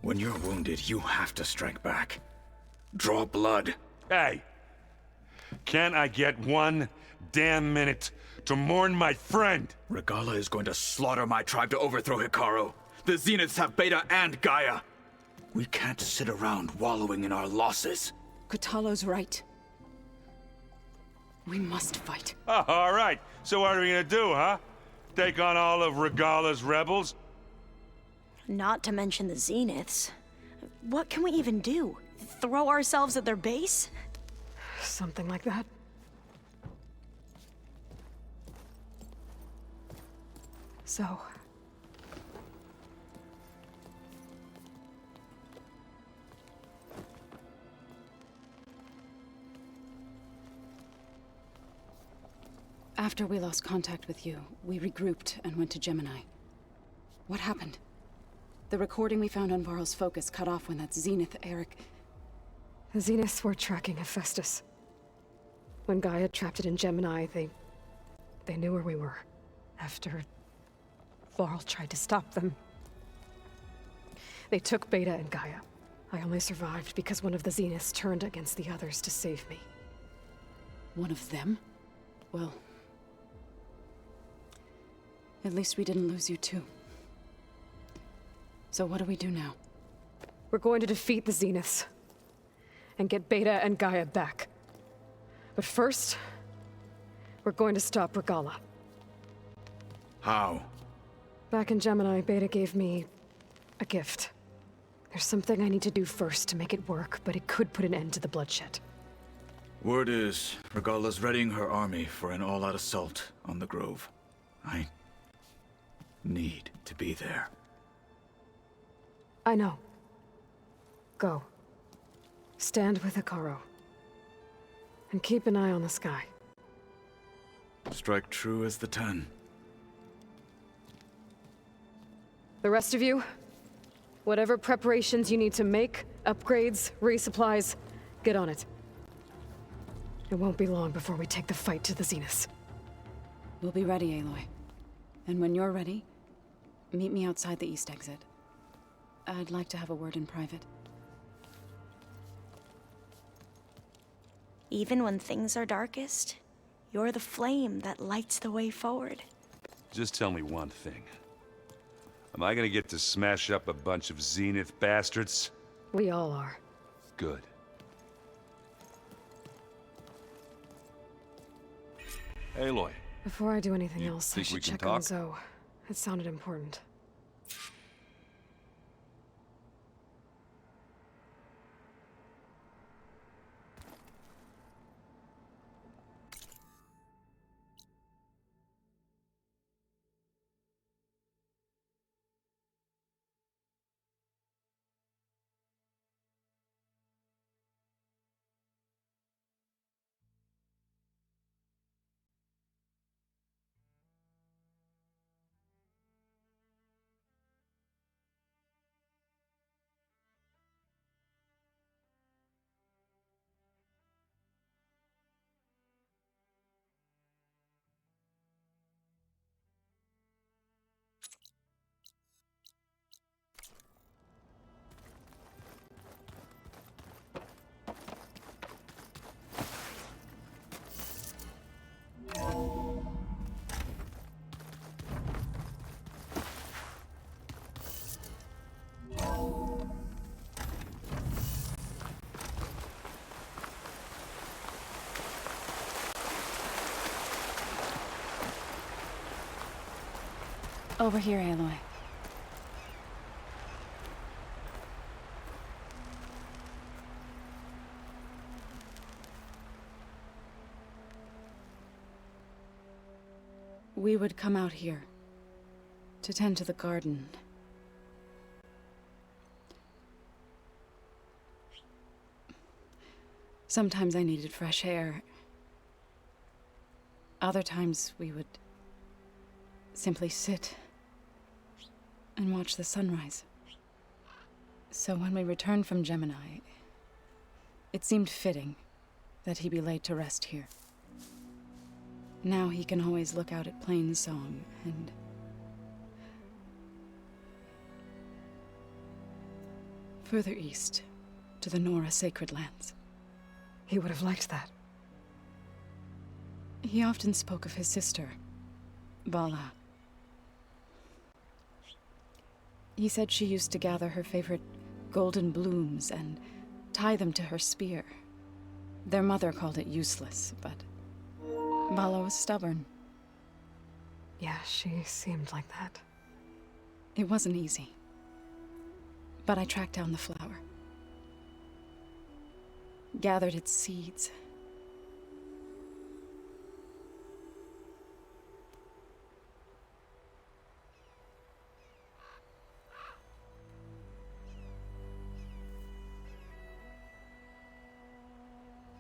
When you're wounded, you have to strike back. Draw blood. Hey! Can't I get one damn minute to mourn my friend? Regala is going to slaughter my tribe to overthrow Hikaru. The Zeniths have Beta and Gaia. We can't sit around wallowing in our losses. Kotallo's right. We must fight. Oh, all right. So what are we gonna do, huh? Take on all of Regala's rebels? Not to mention the Zeniths. What can we even do? Throw ourselves at their base? Something like that. So... After we lost contact with you, we regrouped and went to Gemini. What happened? The recording we found on Varl's focus cut off when that Zenith, Eric... The Zeniths were tracking Hephaestus. When Gaia trapped it in Gemini, they knew where we were. After... Varl tried to stop them. They took Beta and Gaia. I only survived because one of the Zeniths turned against the others to save me. One of them? Well... At least we didn't lose you too. So what do we do now? We're going to defeat the Zeniths. And get Beta and Gaia back. But first... we're going to stop Regala. How? Back in Gemini, Beta gave me... a gift. There's something I need to do first to make it work, but it could put an end to the bloodshed. Word is, Regala's readying her army for an all-out assault on the Grove. I need to be there. I know. Go. Stand with Hikaru. And keep an eye on the sky. Strike true as the 10. The rest of you, whatever preparations you need to make, upgrades, resupplies, get on it. It won't be long before we take the fight to the Zeniths. We'll be ready, Aloy. And when you're ready, meet me outside the east exit. I'd like to have a word in private. Even when things are darkest, you're the flame that lights the way forward. Just tell me one thing. Am I gonna get to smash up a bunch of Zenith bastards? We all are. Good. Aloy. Before I do anything else, I think we should can check on talk? Zoe. It sounded important. Over here, Aloy. We would come out here to tend to the garden. Sometimes I needed fresh air. Other times we would simply sit and watch the sunrise. So when we returned from Gemini, it seemed fitting that he be laid to rest here. Now he can always look out at Plainsong and... Further east, to the Nora sacred lands. He would have liked that. He often spoke of his sister, Vala. He said she used to gather her favorite golden blooms and tie them to her spear. Their mother called it useless, but Vala was stubborn. Yeah, she seemed like that. It wasn't easy. But I tracked down the flower. Gathered its seeds.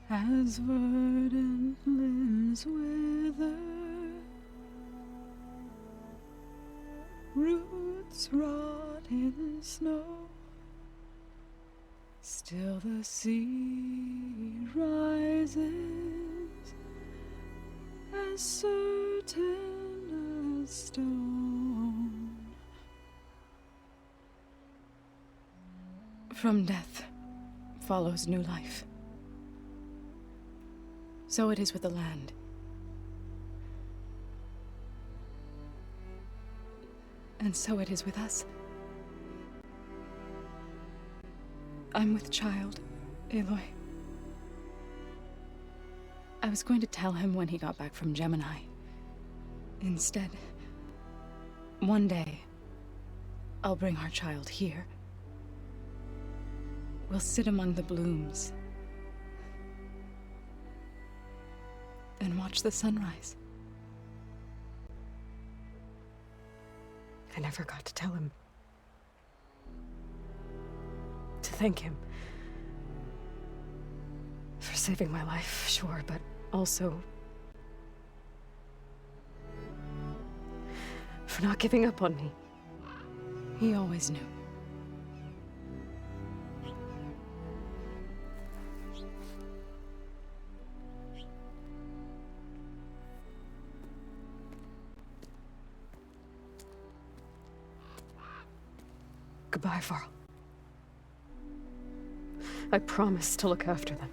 As verdant limbs wither, roots rot in snow, still the sea rises, as certain as stone. From death follows new life. So it is with the land. And so it is with us. I'm with child, Aloy. I was going to tell him when he got back from Gemini. Instead, one day, I'll bring our child here. We'll sit among the blooms and watch the sunrise. I never got to tell him. To thank him. For saving my life, sure, but also for not giving up on me. He always knew. Goodbye, Varl. I promise to look after them.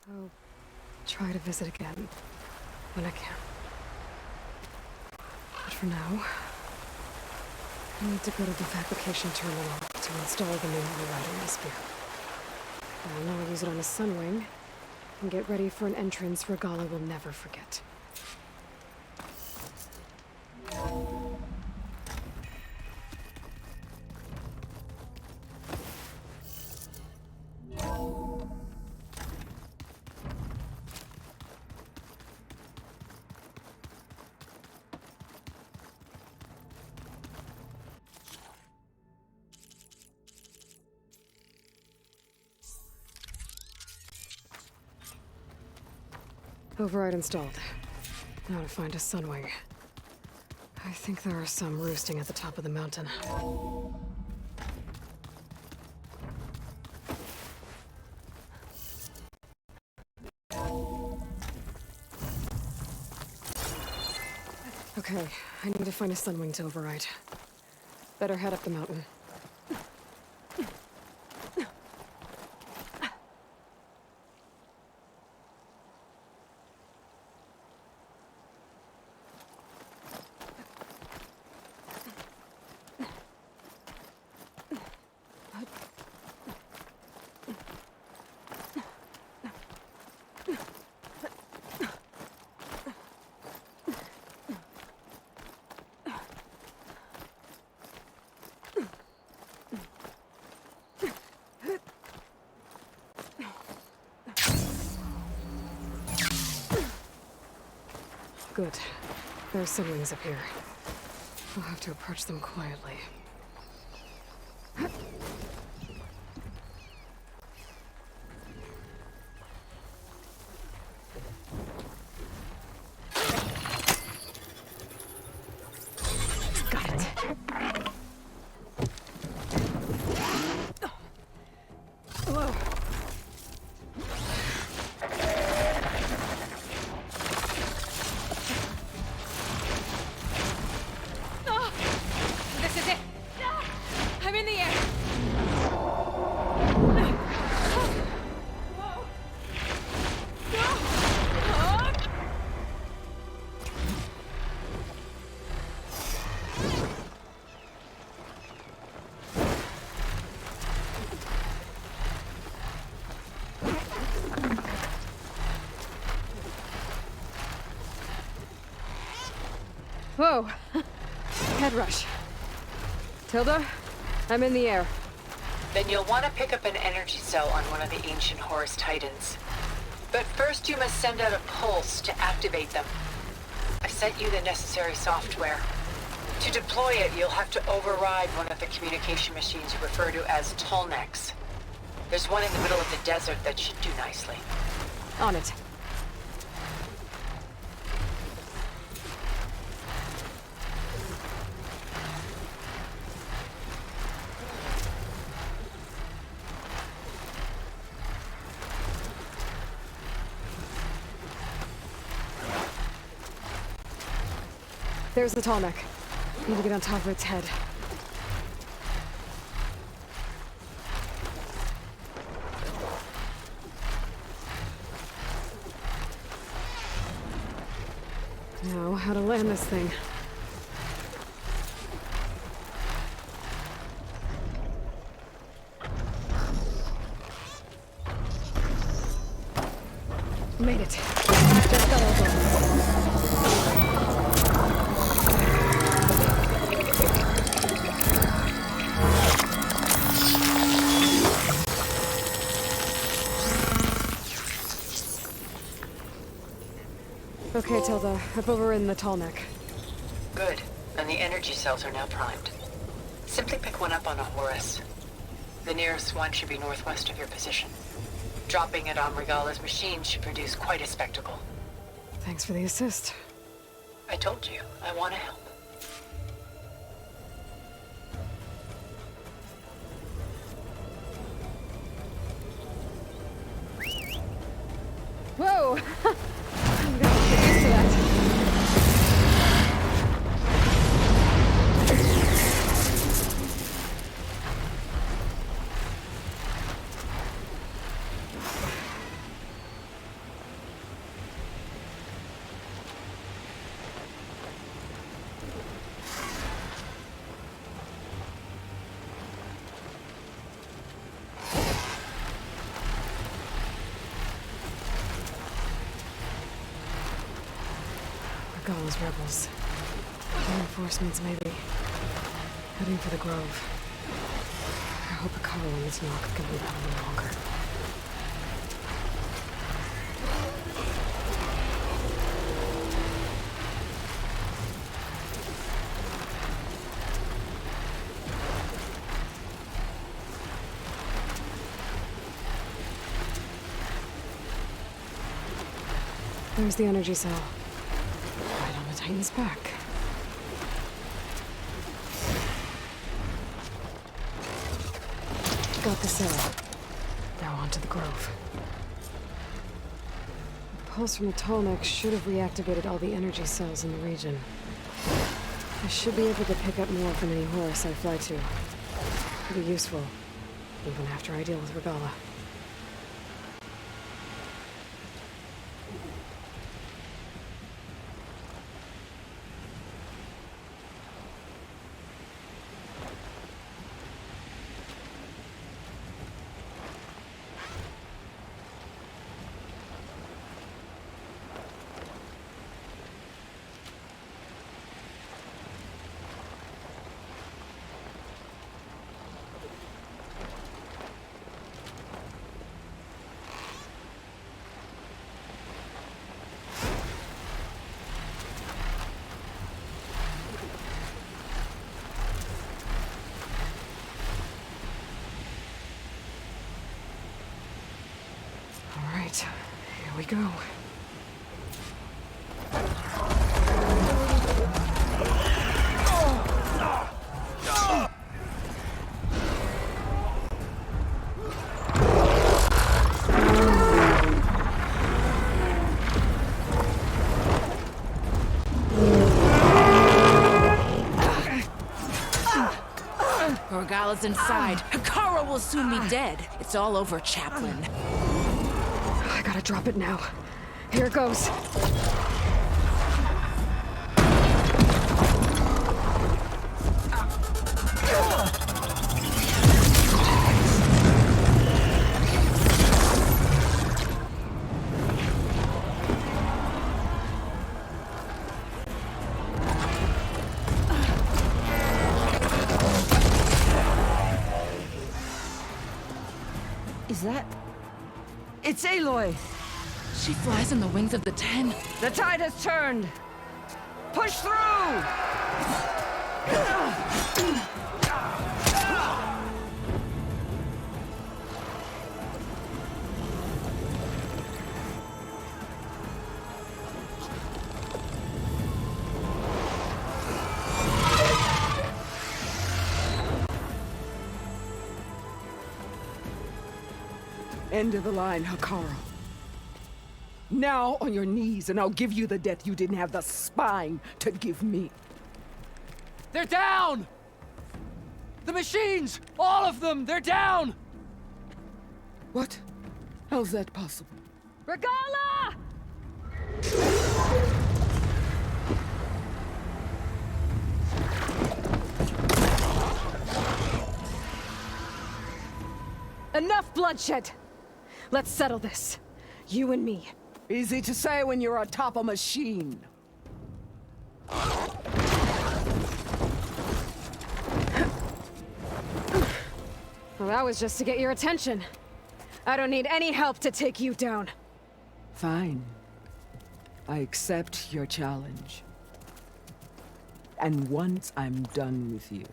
I'll try to visit again when I can. But for now, I need to go to the fabrication terminal to install the new override in my spear. I'll now use it on a sunwing and get ready for an entrance Regala will never forget. Override installed. Now to find a sunwing. I think there are some roosting at the top of the mountain. Okay, I need to find a sunwing to override. Better head up the mountain. Good. There are sunwings up here. I'll have to approach them quietly. Got it. Hello. Whoa! Head rush. Tilda, I'm in the air. Then you'll want to pick up an energy cell on one of the ancient Horus Titans. But first you must send out a pulse to activate them. I sent you the necessary software. To deploy it, you'll have to override one of the communication machines you refer to as Tolnecs. There's one in the middle of the desert that should do nicely. On it. There's the Tolnec. Need to get on top of its head. Now, how to land this thing. Made it. Just got over. Okay, Tilda. I've overridden the Tolnec. Good. And the energy cells are now primed. Simply pick one up on a Horus. The nearest one should be northwest of your position. Dropping it on Regala's machine should produce quite a spectacle. Thanks for the assist. I told you, I want to help. Whoa! I'm gonna get used to that. Regala's rebels. Reinforcements, maybe. Heading for the Grove. I hope Carl and this knock can hold out a little longer. There's the energy cell. Right on the Titan's back. Got the cell. Now on to the Grove. The pulse from the Tolnec should have reactivated all the energy cells in the region. I should be able to pick up more from any Horus I fly to. It'll be useful, even after I deal with Regala. Here we go. Regala's inside. Hikara will soon be dead. It's all over, Chaplain. I gotta drop it now. Here it goes. Is that... It's Aloy! She flies on the wings of the 10. The tide has turned! Push through! End of the line, Hikaru. Now on your knees, and I'll give you the death you didn't have the spine to give me. They're down! The machines! All of them! They're down! What? How's that possible? Regala! Enough bloodshed! Let's settle this. You and me. Easy to say when you're atop a machine. Well, that was just to get your attention. I don't need any help to take you down. Fine. I accept your challenge. And once I'm done with you,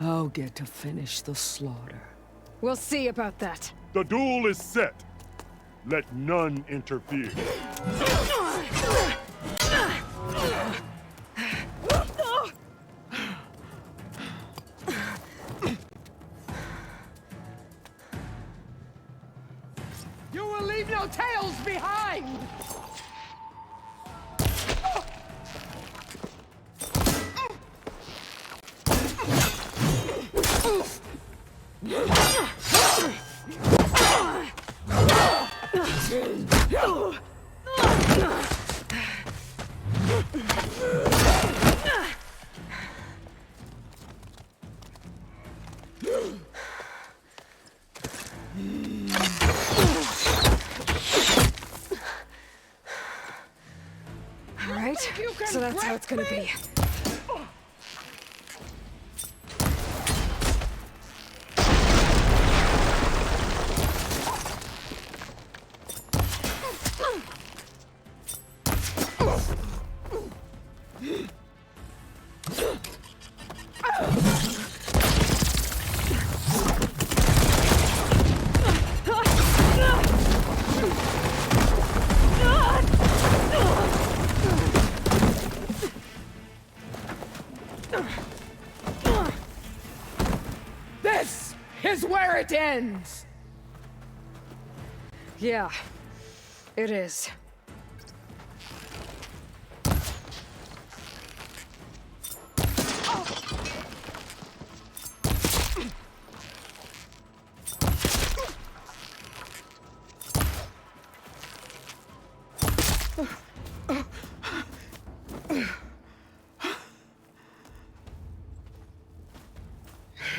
I'll get to finish the slaughter. We'll see about that. The duel is set. Let none interfere. You will leave no tails behind! All right, so that's how it's gonna be. This is where it ends! Yeah, it is.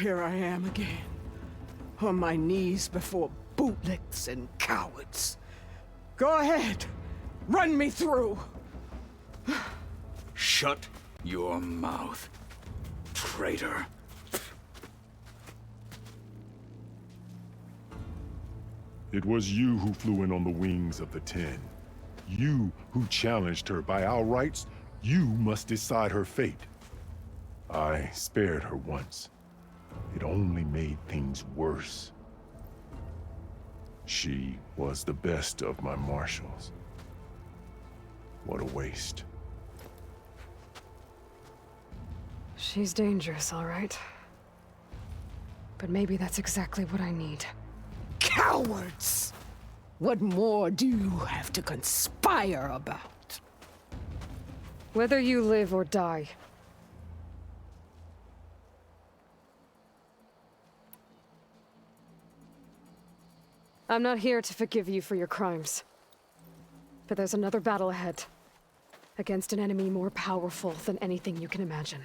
Here I am again, on my knees before bootlicks and cowards. Go ahead, run me through. Shut your mouth, traitor. It was you who flew in on the wings of the 10. You who challenged her. By our rights, you must decide her fate. I spared her once. It only made things worse. She was the best of my marshals. What a waste. She's dangerous, all right. But maybe that's exactly what I need. Cowards! What more do you have to conspire about? Whether you live or die. I'm not here to forgive you for your crimes. But there's another battle ahead. Against an enemy more powerful than anything you can imagine.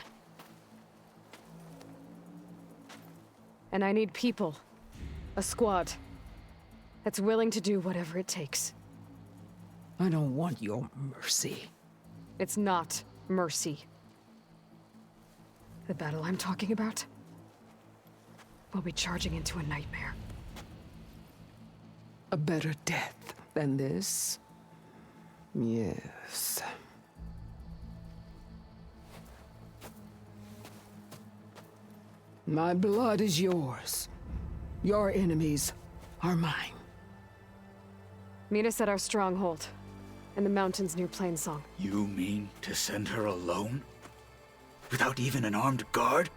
And I need people. A squad. That's willing to do whatever it takes. I don't want your mercy. It's not mercy. The battle I'm talking about will be charging into a nightmare. A better death than this? Yes. My blood is yours. Your enemies are mine. Meet us at our stronghold, in the mountains near Plainsong. You mean to send her alone? Without even an armed guard?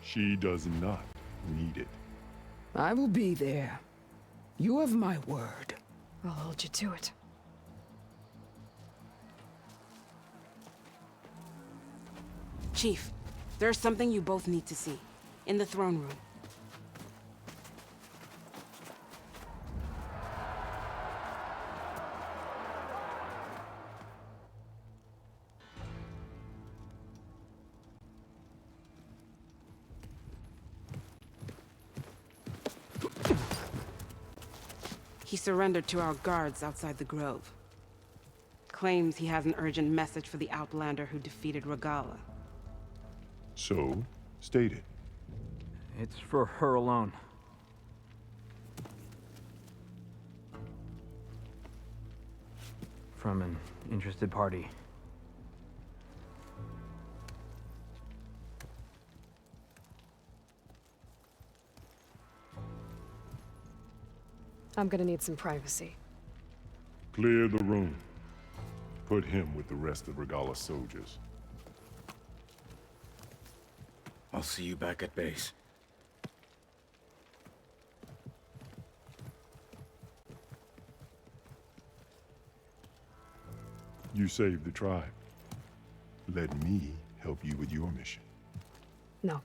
She does not need it. I will be there. You have my word. I'll hold you to it. Chief, there's something you both need to see. In the throne room. He surrendered to our guards outside the grove. Claims he has an urgent message for the Outlander who defeated Regala. So, state it. It's for her alone. From an interested party. I'm gonna need some privacy. Clear the room. Put him with the rest of Regala's soldiers. I'll see you back at base. You saved the tribe. Let me help you with your mission. No.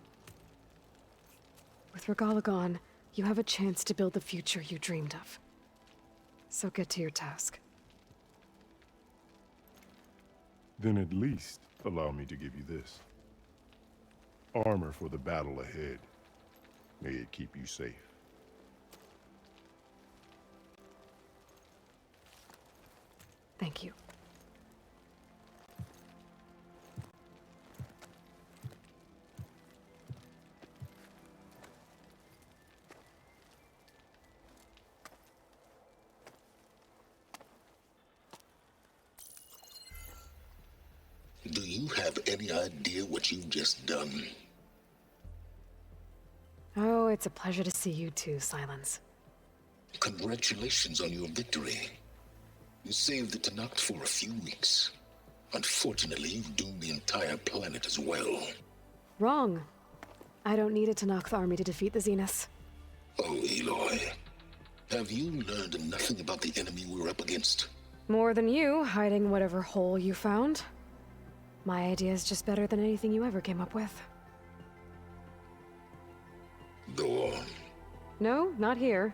With Regala gone, you have a chance to build the future you dreamed of. So get to your task. Then at least allow me to give you this. Armor for the battle ahead. May it keep you safe. Thank you. Do you have any idea what you've just done? Oh, it's a pleasure to see you too, Silence. Congratulations on your victory. You saved the Tenakth for a few weeks. Unfortunately, you've doomed the entire planet as well. Wrong. I don't need a Tenakth army to defeat the Zeniths. Oh, Aloy. Have you learned nothing about the enemy we're up against? More than you, hiding whatever hole you found. My idea is just better than anything you ever came up with. Go on. No, not here.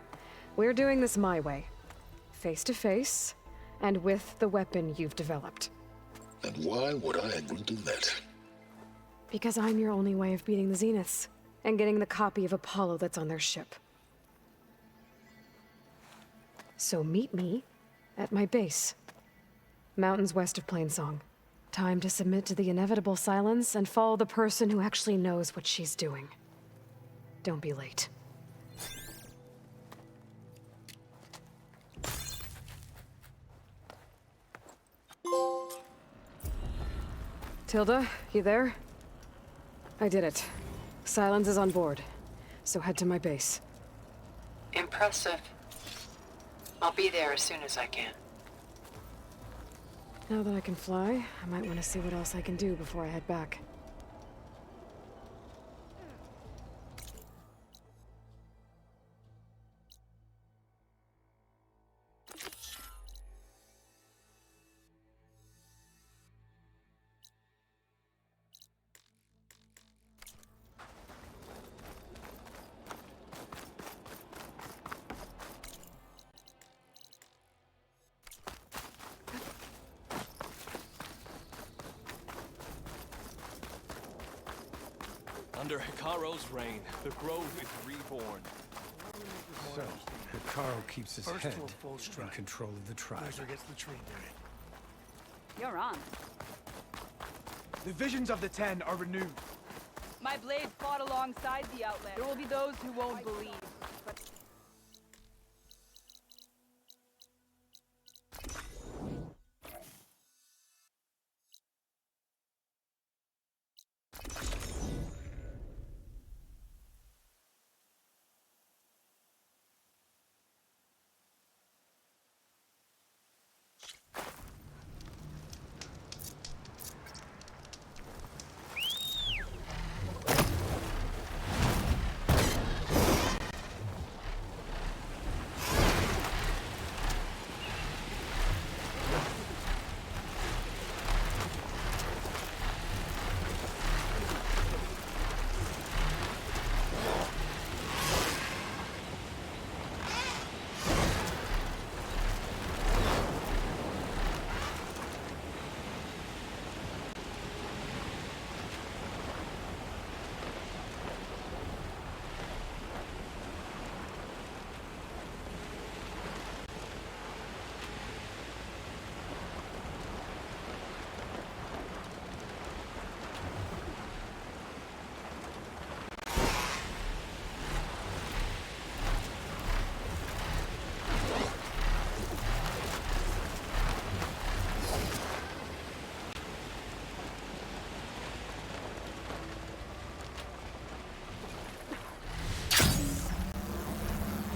We're doing this my way. Face to face, and with the weapon you've developed. And why would I agree to that? Because I'm your only way of beating the Zeniths, and getting the copy of Apollo that's on their ship. So meet me at my base. Mountains west of Plainsong. Time to submit to the inevitable silence and follow the person who actually knows what she's doing. Don't be late. Tilda, you there? I did it. Silence is on board, so head to my base. Impressive. I'll be there as soon as I can. Now that I can fly, I might want to see what else I can do before I head back. Under Hikaro's reign, the Grove is reborn. So, Hikaro keeps his head in control of the tribe. Gets the tree You're on. The visions of the Ten are renewed. My blade fought alongside the Outlander. There will be those who won't believe, but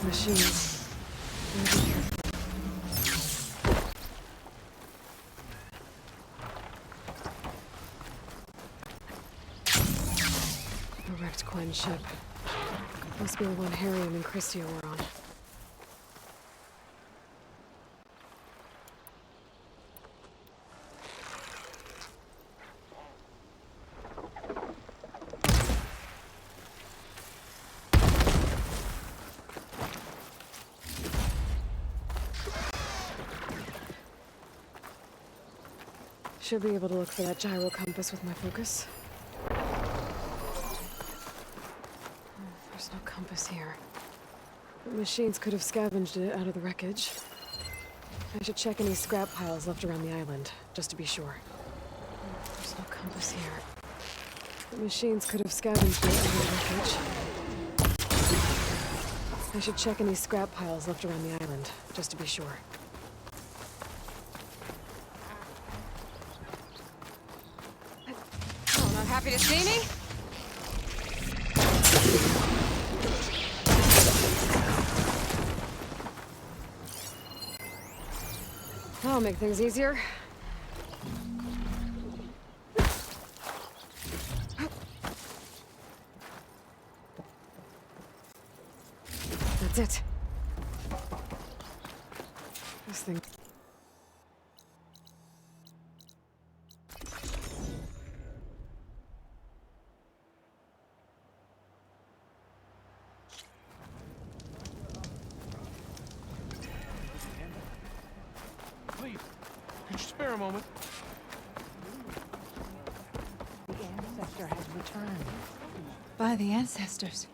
Machines. Better be careful. A wrecked Quen ship. Must be the one Harriam and Christia were on. Should be able to look for that gyro compass with my focus. There's no compass here. The machines could have scavenged it out of the wreckage. I should check any scrap piles left around the island, just to be sure. There's no compass here. The machines could have scavenged it out of the wreckage. I should check any scrap piles left around the island, just to be sure. Oh, not happy to see me? That'll make things easier. That's it. This thing. Please, could you spare a moment? The ancestor has returned. By the ancestors.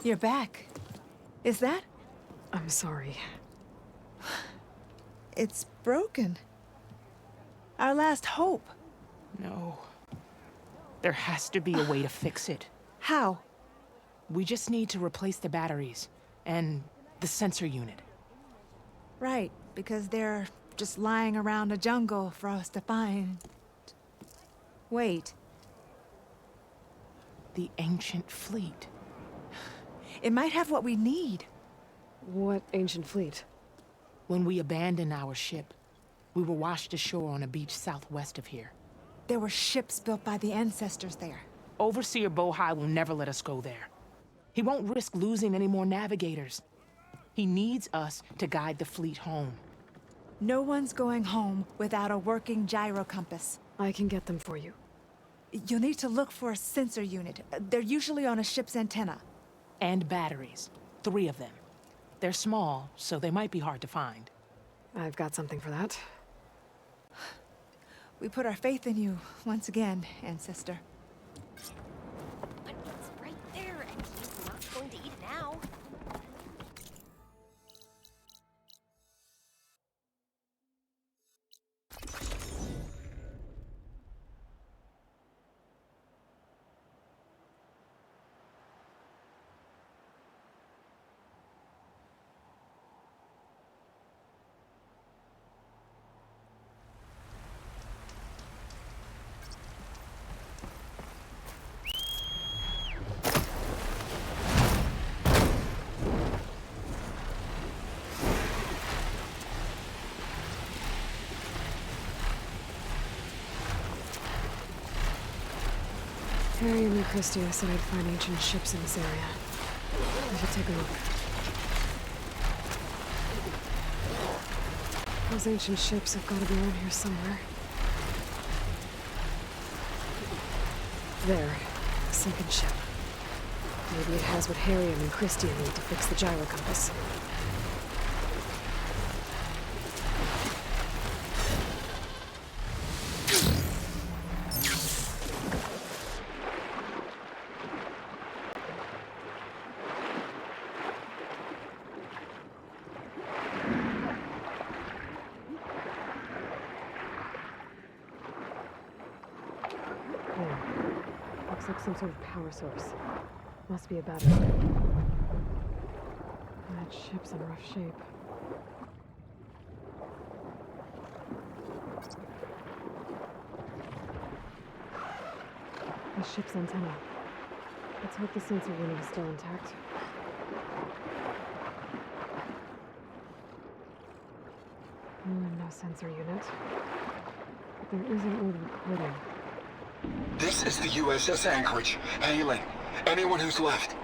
You're back. Is that? I'm sorry. It's broken. Our last hope. No. There has to be a way to fix it. How? We just need to replace the batteries and the sensor unit. Right, because they're just lying around a jungle for us to find. Wait. The ancient fleet. It might have what we need. What ancient fleet? When we abandoned our ship, we were washed ashore on a beach southwest of here. There were ships built by the ancestors there. Overseer Bohai will never let us go there. He won't risk losing any more navigators. He needs us to guide the fleet home. No one's going home without a working gyro compass. I can get them for you. You'll need to look for a sensor unit. They're usually on a ship's antenna. And batteries. 3 of them. They're small, so they might be hard to find. I've got something for that. We put our faith in you once again, ancestor. But it's right there, and he's not going to eat it now. Harriam and Christia said I'd find ancient ships in this area. I should take a look. Those ancient ships have got to be around here somewhere. There. A sinking ship. Maybe it has what Harriam and Christia need to fix the gyro compass. Looks like some sort of power source. Must be a battery. That ship's in rough shape. The ship's antenna. Let's hope the sensor unit is still intact. No sensor unit. But there is an old recording. This is the USS Anchorage, hailing anyone who's left.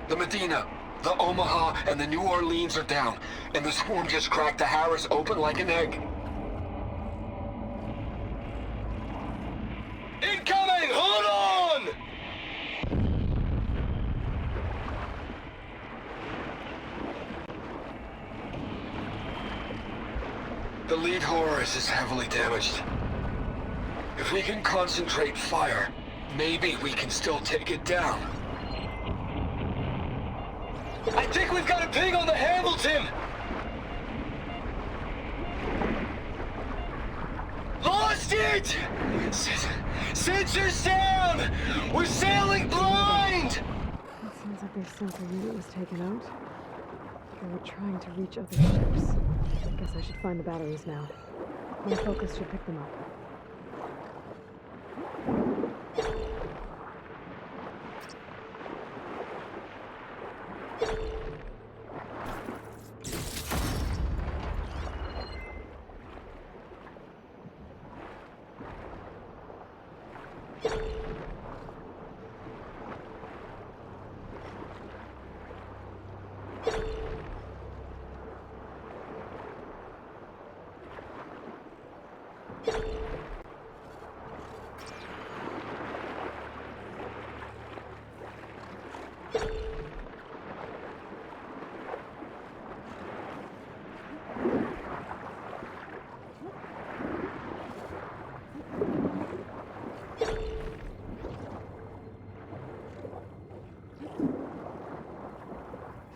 The Medina, the Omaha, and the New Orleans are down, and the swarm just cracked the Harris open like an egg. Incoming! Hold on! The lead Horus is heavily damaged. If we can concentrate fire, maybe we can still take it down. I think we've got a ping on the Hamilton! Lost it! Sensors down! We're sailing blind! It sounds like their sensor unit was taken out. They were trying to reach other ships. I guess I should find the batteries now. My focus should pick them up.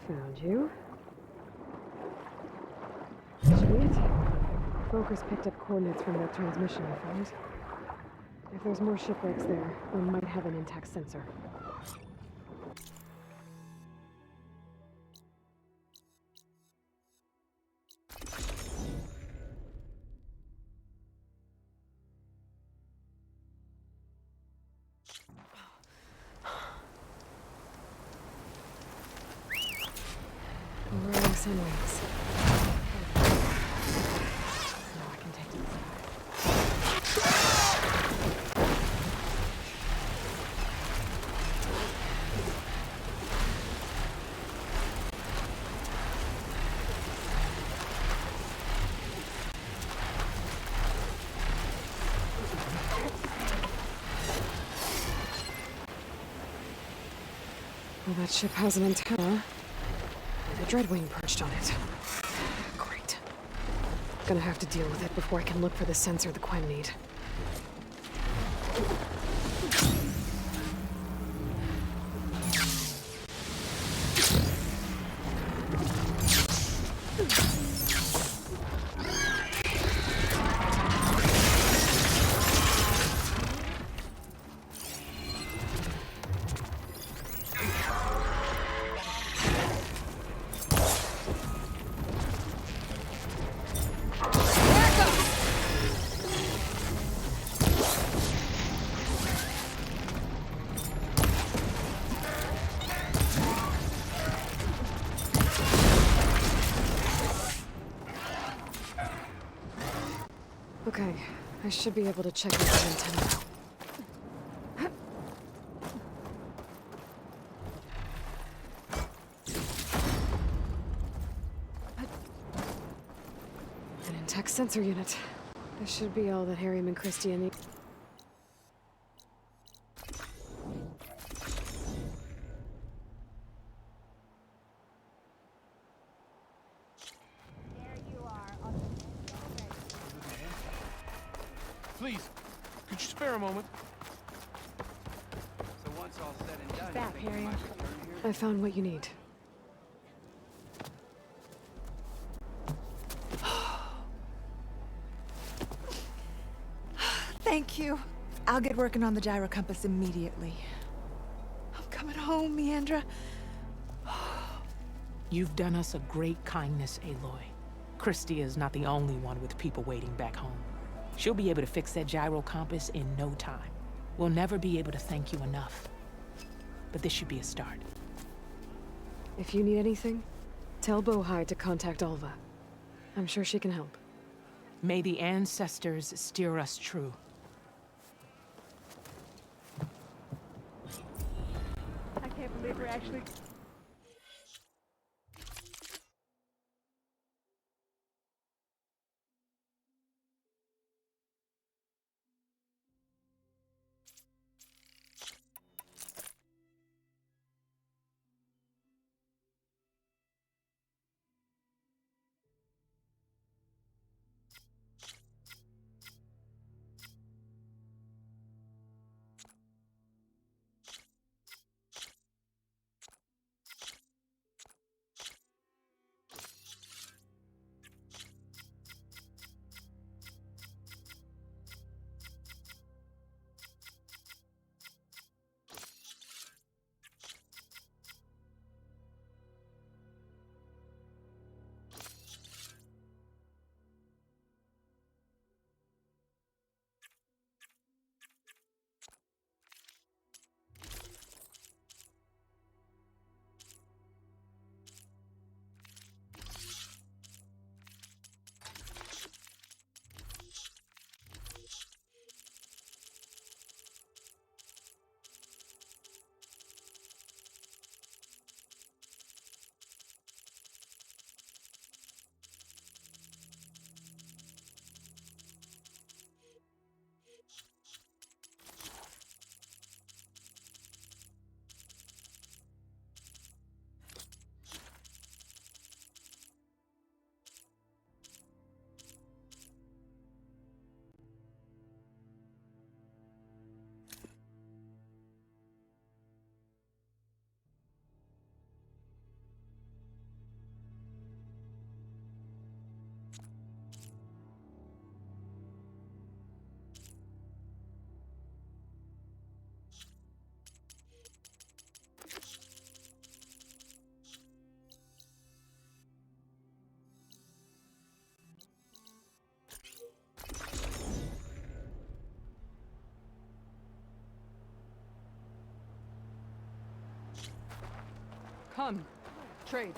Found you. That should be it. Focus picked up coordinates from that transmission I found. If there's more shipwrecks there, we might have an intact sensor. Rolling sunrise. Now I can take it inside. Well, that ship has an antenna. The Dreadwing perched on it. Great. Gonna have to deal with it before I can look for the sensor the Quen need. Okay, I should be able to check out the antenna now. An intact sensor unit. This should be all that Harry and Christia need. Please, could you spare a moment? So once all said and done, Back, Harry. I found what you need. Thank you. I'll get working on the gyro compass immediately. I'm coming home, Meandra. You've done us a great kindness, Aloy. Christia is not the only one with people waiting back home. She'll be able to fix that gyro compass in no time. We'll never be able to thank you enough. But this should be a start. If you need anything, tell Bohai to contact Alva. I'm sure she can help. May the ancestors steer us true. I can't believe we're actually... Come, trade.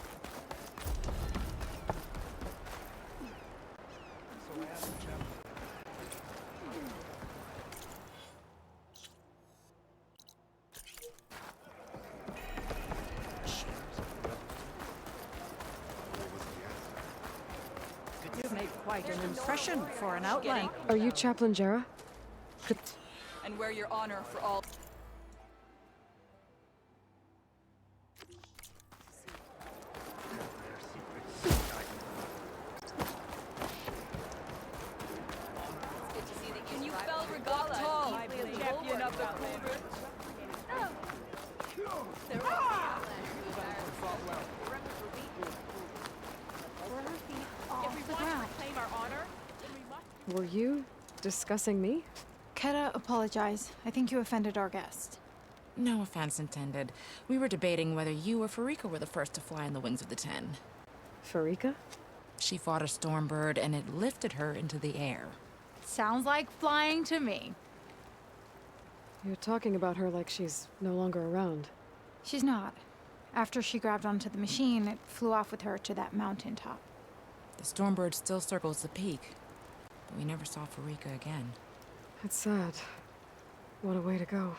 You've made quite an impression for an outline. Are you Chaplain Jera? And wear your honor for all. Can you spell Regala? Champion of the Coolers. If we want to reclaim our honor, Were you discussing me? Keta, apologize. I think you offended our guest. No offense intended. We were debating whether you or Farika were the first to fly on the wings of the Ten. Farika? She fought a stormbird and it lifted her into the air. Sounds like flying to me. You're talking about her like she's no longer around. She's not. After she grabbed onto the machine, it flew off with her to that mountaintop. The stormbird still circles the peak, but we never saw Farika again. It's sad. What a way to go.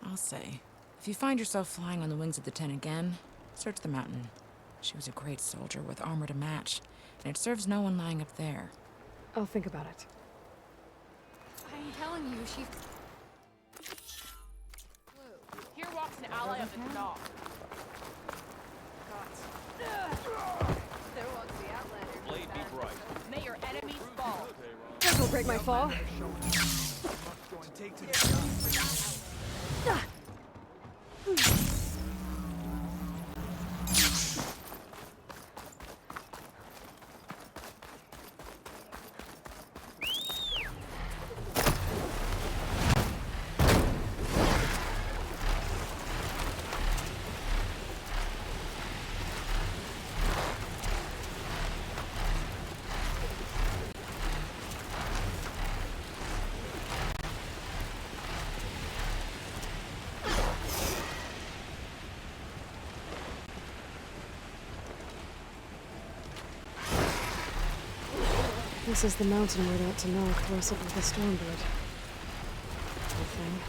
I'll say, if you find yourself flying on the wings of the Ten again, search the mountain. She was a great soldier with armor to match, and it serves no one lying up there. I'll think about it. I'm telling you, she... here walks an ally of the Gnaw. There walks the Outlander. Blade be bright. May your enemies fall. This will break my fall. This is the mountain where that Tanakh wrestled with the Stormbird. Whole thing.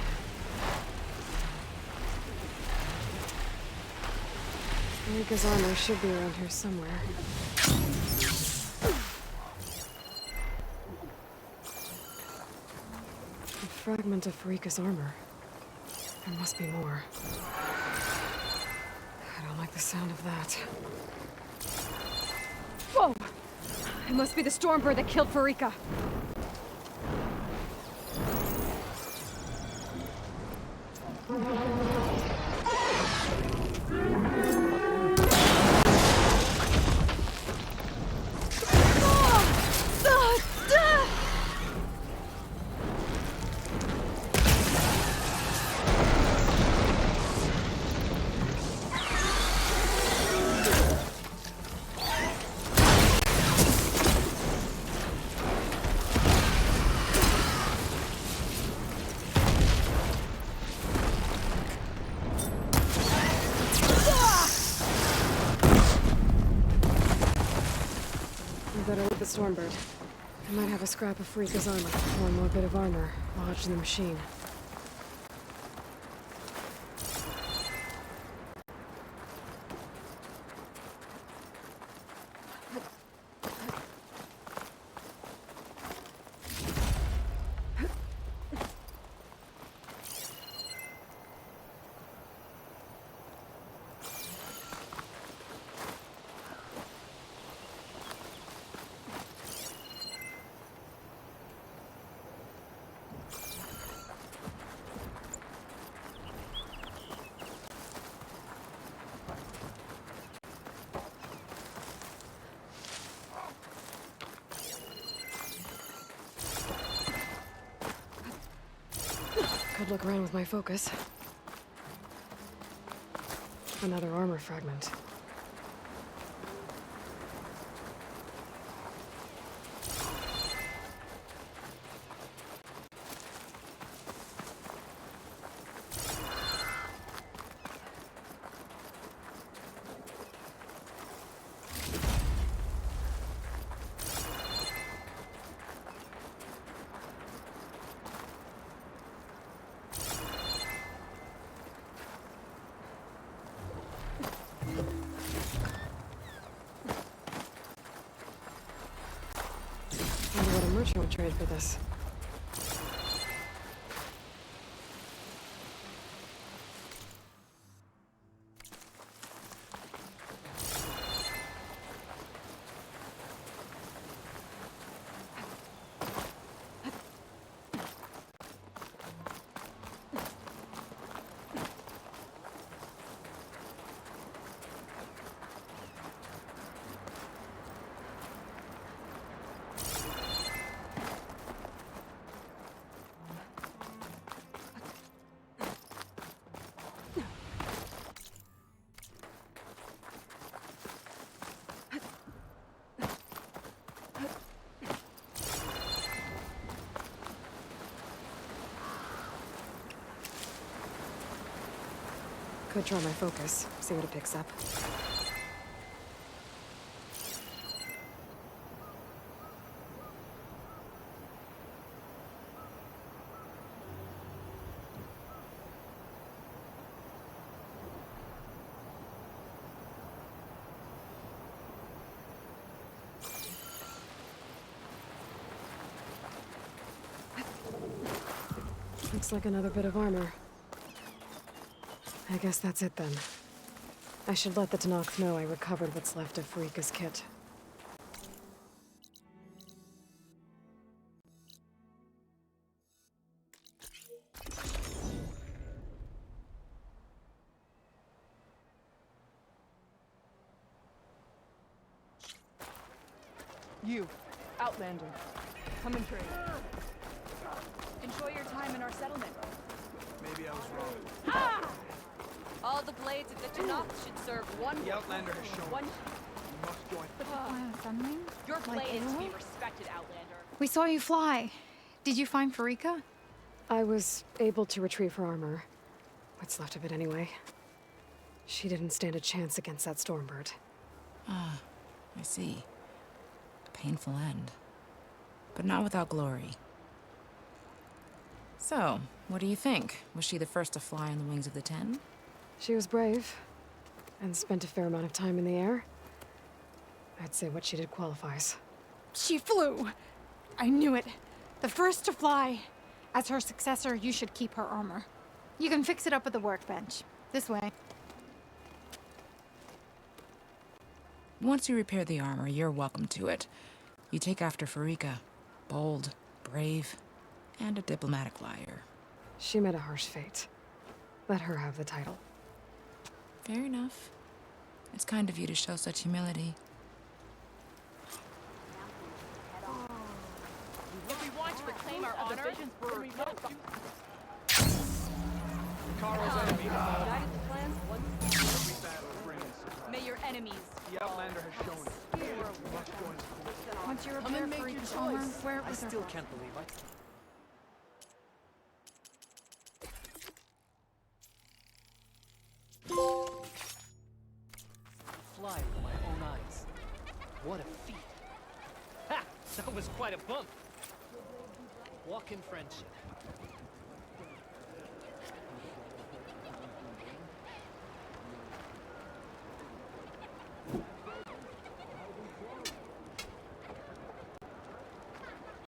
Rika's armor should be around here somewhere. A fragment of Rika's armor. There must be more. I don't like the sound of that. Whoa! It must be the Stormbird that killed Farika. Better with the Stormbird. I might have a scrap of Farika's armor. One more bit of armor lodged in the machine. Could look around with my focus. Another armor fragment. Wonder what a merchant would trade for this. Could try my focus, see what it picks up. Looks like another bit of armor. I guess that's it then. I should let the Tanakh know I recovered what's left of Farika's kit. You, Outlander, come and trade. Enjoy your time in our settlement. Maybe I was wrong. Ah! All the blades of the Tanakh should serve one. The Outlander has shown. One. You must join. Something? Your blade Like is to be Aloy? respected, Outlander. We saw you fly. Did you find Farika? I was able to retrieve her armor. What's left of it anyway. She didn't stand a chance against that Stormbird. Ah, I see. A painful end. but not without glory. So, what do you think? Was she the first to fly on the wings of the 10? She was brave, and spent a fair amount of time in the air. I'd say what she did qualifies. She flew! I knew it. The first to fly. As her successor, you should keep her armor. You can fix it up at the workbench. This way. Once you repair the armor, you're welcome to it. You take after Farika. Bold, brave, and a diplomatic liar. She met a harsh fate. Let her have the title. Fair enough. It's kind of you to show such humility. If we want to reclaim our honor, then we must... Carl's enemy. United the clans once Every battle brings. May your enemies. The Outlander has shown it. We must join his cause. Once you Come repair and make your Farika's armor, choice. wear it I with her. still can't believe it. Fly with my own eyes. What a feat. Ha! That was quite a bump. Walk in friendship.